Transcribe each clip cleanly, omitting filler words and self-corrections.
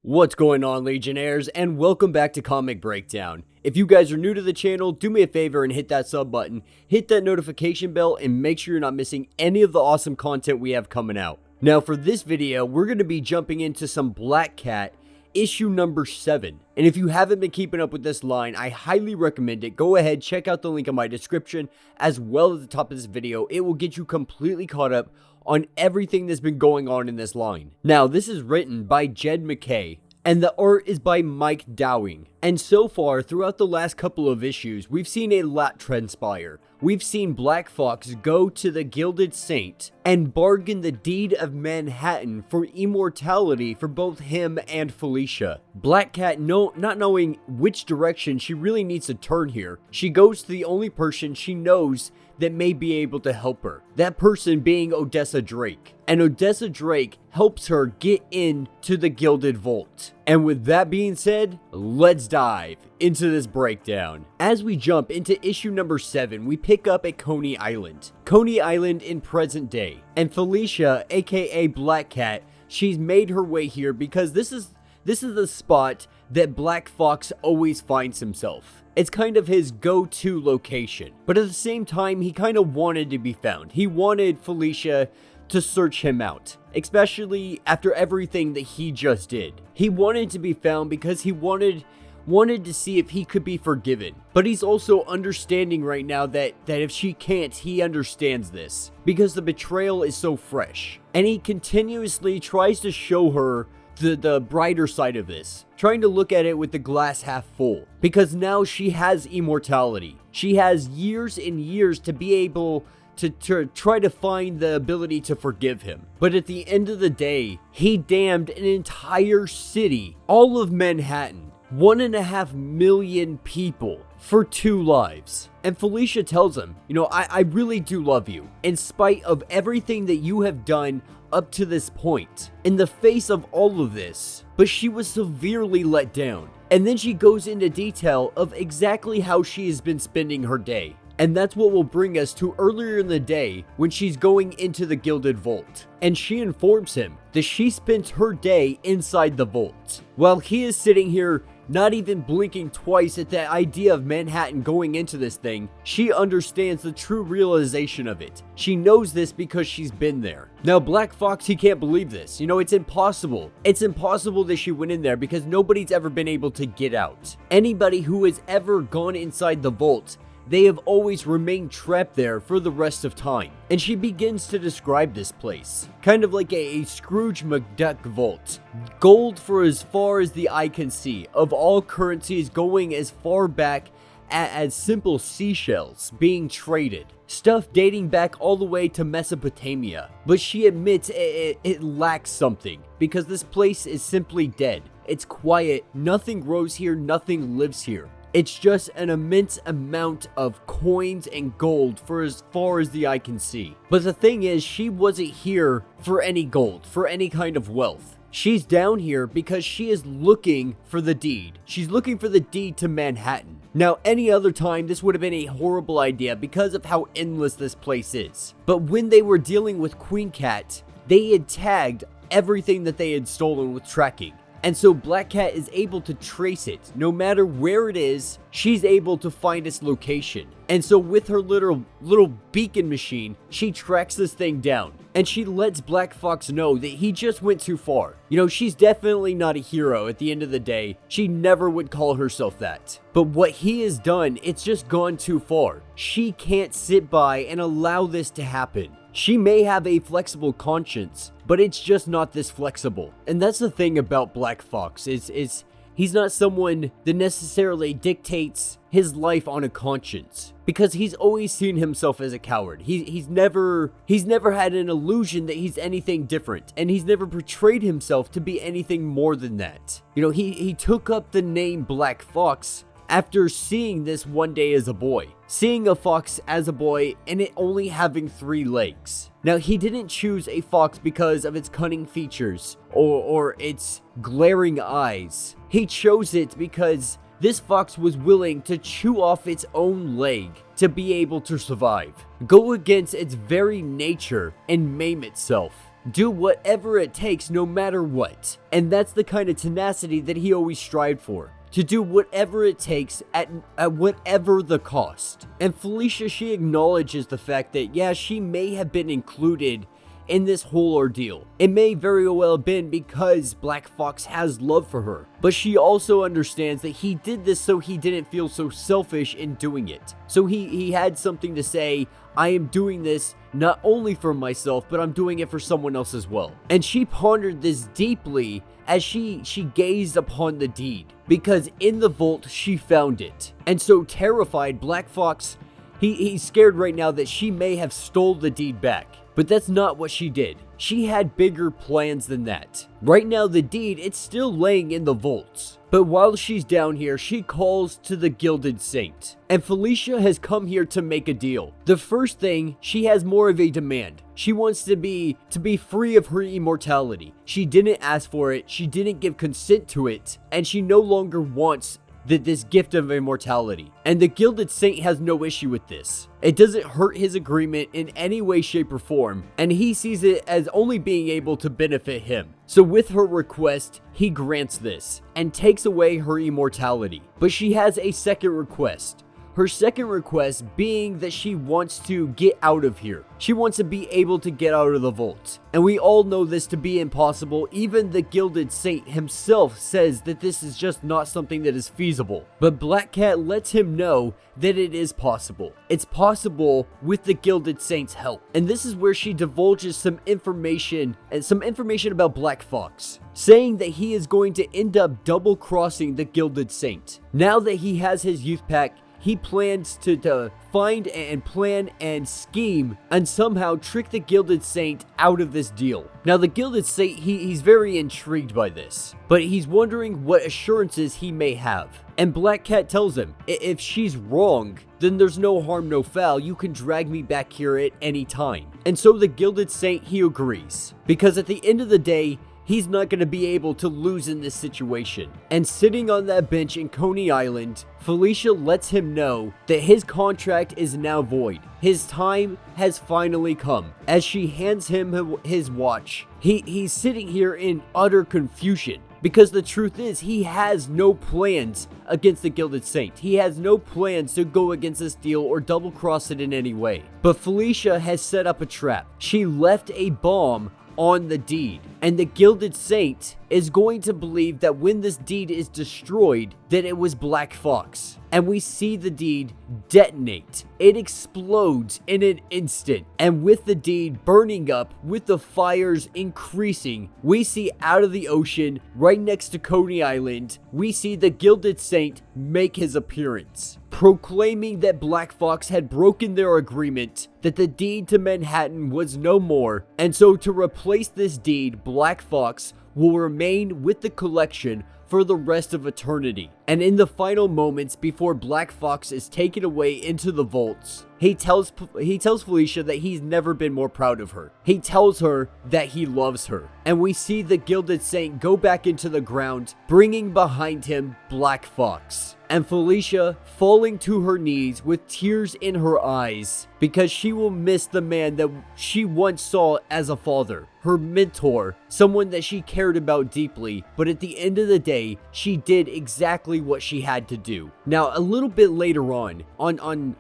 What's going on, Legionnaires, and welcome back to Comic Breakdown. If you guys are new to the channel, do me a favor and hit that sub button, hit that notification bell, and make sure you're not missing any of the awesome content we have coming out. Now for this video, we're going to be jumping into some Black Cat issue number 7. And if you haven't been keeping up with this line, I highly recommend it. Go ahead, check out the link in my description, as well as at the top of this video. It will get you completely caught up on everything that's been going on in this line. Now, this is written by Jed MacKay, and the art is by Mike Dowling. And so far, throughout the last couple of issues, we've seen a lot transpire. We've seen Black Fox go to the Gilded Saint and bargain the deed of Manhattan for immortality for both him and Felicia. Black Cat, not knowing which direction she really needs to turn here, she goes to the only person she knows that may be able to help her. That person being Odessa Drake. And Odessa Drake helps her get into the Gilded Vault. And with that being said, let's dive into this breakdown. As we jump into issue number 7, we pick up at Coney Island. Coney Island in present day. And Felicia, aka Black Cat, she's made her way here because this is the spot that Black Fox always finds himself. It's kind of his go-to location. But at the same time, he kind of wanted to be found. He wanted Felicia to search him out, especially after everything that he just did. He wanted to be found because he wanted to see if he could be forgiven. But he's also understanding right now that if she can't, he understands this. Because the betrayal is so fresh. And he continuously tries to show her the brighter side of this, trying to look at it with the glass half full, because now she has immortality. She has years and years to be able to try to find the ability to forgive him. But at the end of the day, he damned an entire city, all of Manhattan, 1.5 million people, for 2 lives. And Felicia tells him, I really do love you, in spite of everything that you have done up to this point, in the face of all of this. But she was severely let down. And then she goes into detail of exactly how she has been spending her day. And that's what will bring us to earlier in the day when she's going into the Gilded Vault. And she informs him that she spent her day inside the vault. While he is sitting here not even blinking twice at the idea of Manhattan going into this thing, she understands the true realization of it. She knows this because she's been there. Now, Black Fox, he can't believe this. It's impossible. It's impossible that she went in there because nobody's ever been able to get out. Anybody who has ever gone inside the vault, they have always remained trapped there for the rest of time. And she begins to describe this place, kind of like a Scrooge McDuck vault. Gold for as far as the eye can see, of all currencies going as far back as simple seashells being traded. Stuff dating back all the way to Mesopotamia. But she admits it lacks something, because this place is simply dead. It's quiet, nothing grows here, nothing lives here. It's just an immense amount of coins and gold for as far as the eye can see. But the thing is, she wasn't here for any gold, for any kind of wealth. She's down here because she is looking for the deed. She's looking for the deed to Manhattan. Now, any other time, this would have been a horrible idea because of how endless this place is. But when they were dealing with Queen Cat, they had tagged everything that they had stolen with tracking. And so Black Cat is able to trace it. No matter where it is, she's able to find its location. And so with her little beacon machine, she tracks this thing down. And she lets Black Fox know that he just went too far. She's definitely not a hero at the end of the day. She never would call herself that. But what he has done, it's just gone too far. She can't sit by and allow this to happen. She may have a flexible conscience, but it's just not this flexible. And that's the thing about Black Fox, is he's not someone that necessarily dictates his life on a conscience, because he's always seen himself as a coward. He's never had an illusion that he's anything different, and he's never portrayed himself to be anything more than that. He took up the name Black Fox after seeing this one day as a boy. Seeing a fox as a boy and it only having 3 legs. Now, he didn't choose a fox because of its cunning features or its glaring eyes. He chose it because this fox was willing to chew off its own leg to be able to survive, go against its very nature and maim itself. do whatever it takes no matter what. And that's the kind of tenacity that he always strived for. To do whatever it takes at whatever the cost. And Felicia, she acknowledges the fact that, yeah, she may have been included in this whole ordeal. It may very well have been because Black Fox has love for her. But she also understands that he did this so he didn't feel so selfish in doing it. So he had something to say, I am doing this not only for myself, but I'm doing it for someone else as well. And she pondered this deeply as she gazed upon the deed. Because in the vault, she found it. And so terrified, Black Fox, he's scared right now that she may have stole the deed back. But that's not what she did. She had bigger plans than that. Right now, the deed, it's still laying in the vaults. But while she's down here, she calls to the Gilded Saint. And Felicia has come here to make a deal. The first thing, she has more of a demand. She wants to be free of her immortality. She didn't ask for it, she didn't give consent to it, and she no longer wants this gift of immortality. And the Gilded Saint has no issue with this. It doesn't hurt his agreement in any way, shape, or form, and he sees it as only being able to benefit him. So with her request, he grants this, and takes away her immortality. But she has a second request. Her second request being that she wants to get out of here. She wants to be able to get out of the vault. And we all know this to be impossible. Even the Gilded Saint himself says that this is just not something that is feasible. But Black Cat lets him know that it is possible. It's possible with the Gilded Saint's help. And this is where she divulges some information about Black Fox, saying that he is going to end up double-crossing the Gilded Saint. Now that he has his youth pack, he plans to find and plan and scheme and somehow trick the Gilded Saint out of this deal. Now the Gilded Saint, he's very intrigued by this, but he's wondering what assurances he may have. And Black Cat tells him, if she's wrong, then there's no harm, no foul. You can drag me back here at any time. And so the Gilded Saint, he agrees. Because at the end of the day, he's not going to be able to lose in this situation. And sitting on that bench in Coney Island, Felicia lets him know that his contract is now void. His time has finally come. As she hands him his watch, he's sitting here in utter confusion. Because the truth is, he has no plans against the Gilded Saint. He has no plans to go against this deal or double cross it in any way. But Felicia has set up a trap. She left a bomb on the deed, and the Gilded Saint is going to believe that when this deed is destroyed, that it was Black Fox. And we see the deed detonate. It explodes in an instant. And with the deed burning up, with the fires increasing, we see out of the ocean, right next to Coney Island, we see the Gilded Saint make his appearance, proclaiming that Black Fox had broken their agreement, that the deed to Manhattan was no more. And so to replace this deed, Black Fox will remain with the collection for the rest of eternity. And in the final moments before Black Fox is taken away into the vaults, he tells Felicia that he's never been more proud of her. He tells her that he loves her. And we see the Gilded Saint go back into the ground, bringing behind him Black Fox. And Felicia falling to her knees with tears in her eyes because she will miss the man that she once saw as a father, her mentor, someone that she cared about deeply. But at the end of the day, she did exactly what she had to do. Now, a little bit later on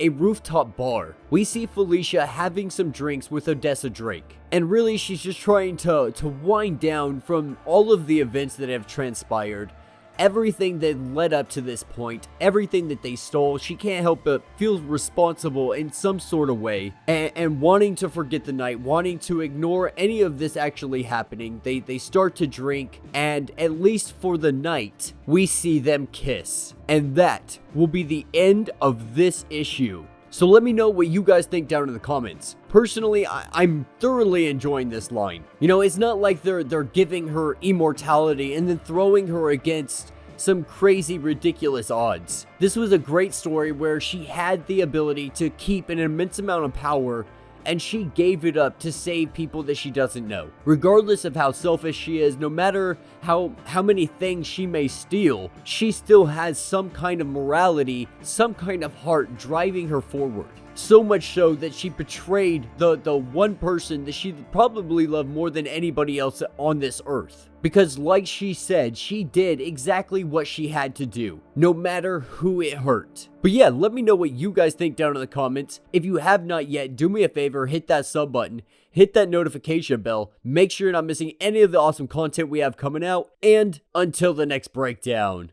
a rooftop bar, we see Felicia having some drinks with Odessa Drake. And really, she's just trying to wind down from all of the events that have transpired. Everything that led up to this point, everything that they stole, she can't help but feel responsible in some sort of way. And wanting to forget the night, wanting to ignore any of this actually happening, they start to drink, and at least for the night, we see them kiss. And that will be the end of this issue. So let me know what you guys think down in the comments. Personally, I'm thoroughly enjoying this line. You know, it's not like they're giving her immortality and then throwing her against some crazy, ridiculous odds. This was a great story where she had the ability to keep an immense amount of power, and she gave it up to save people that she doesn't know. Regardless of how selfish she is, no matter how many things she may steal, she still has some kind of morality, some kind of heart driving her forward. So much so that she betrayed the one person that she probably loved more than anybody else on this earth. Because like she said, she did exactly what she had to do, no matter who it hurt. But yeah, let me know what you guys think down in the comments. If you have not yet, do me a favor, hit that sub button, hit that notification bell, make sure you're not missing any of the awesome content we have coming out, and until the next breakdown.